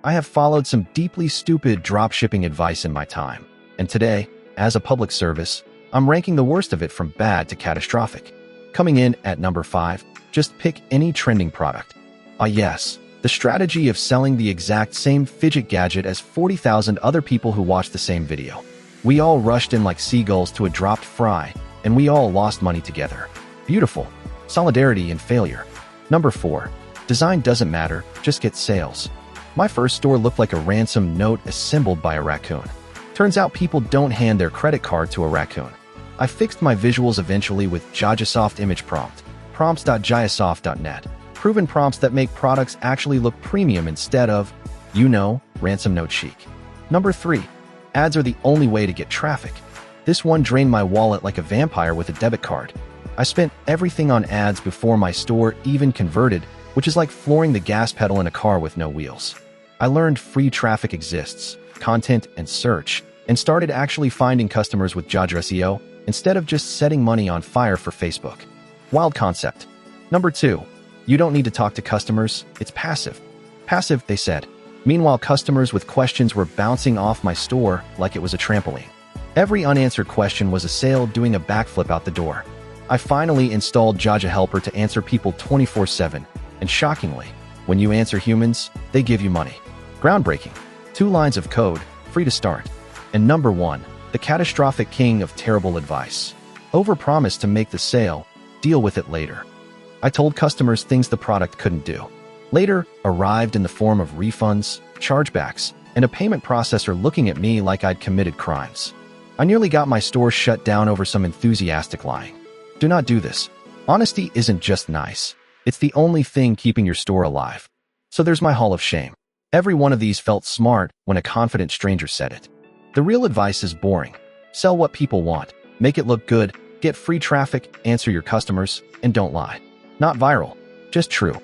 I have followed some deeply stupid dropshipping advice in my time, and today, as a public service, I'm ranking the worst of it from bad to catastrophic. Coming in at number 5, just pick any trending product. Yes, the strategy of selling the exact same fidget gadget as 40,000 other people who watched the same video. We all rushed in like seagulls to a dropped fry, and we all lost money together. Beautiful. Solidarity in failure. Number 4, design doesn't matter, just get sales. My first store looked like a ransom note assembled by a raccoon. Turns out people don't hand their credit card to a raccoon. I fixed my visuals eventually with Jajasoft image prompt, prompts.jayasoft.net, proven prompts that make products actually look premium instead of, ransom note chic. Number 3, ads are the only way to get traffic. This one drained my wallet like a vampire with a debit card. I spent everything on ads before my store even converted, which is like flooring the gas pedal in a car with no wheels. I learned free traffic exists, content and search, and started actually finding customers with Jaja SEO instead of just setting money on fire for Facebook. Wild concept. Number 2, you don't need to talk to customers, it's passive. Passive, they said. Meanwhile, customers with questions were bouncing off my store like it was a trampoline. Every unanswered question was a sale doing a backflip out the door. I finally installed Jaja Helper to answer people 24/7, and shockingly, when you answer humans, they give you money. Groundbreaking. 2 lines of code, free to start. And number 1, the catastrophic king of terrible advice. Overpromise to make the sale, deal with it later. I told customers things the product couldn't do. Later arrived in the form of refunds, chargebacks, and a payment processor looking at me like I'd committed crimes. I nearly got my store shut down over some enthusiastic lying. Do not do this. Honesty isn't just nice. It's the only thing keeping your store alive. So there's my hall of shame. Every one of these felt smart when a confident stranger said it. The real advice is boring. Sell what people want. Make it look good. Get free traffic. Answer your customers. And don't lie. Not viral. Just true.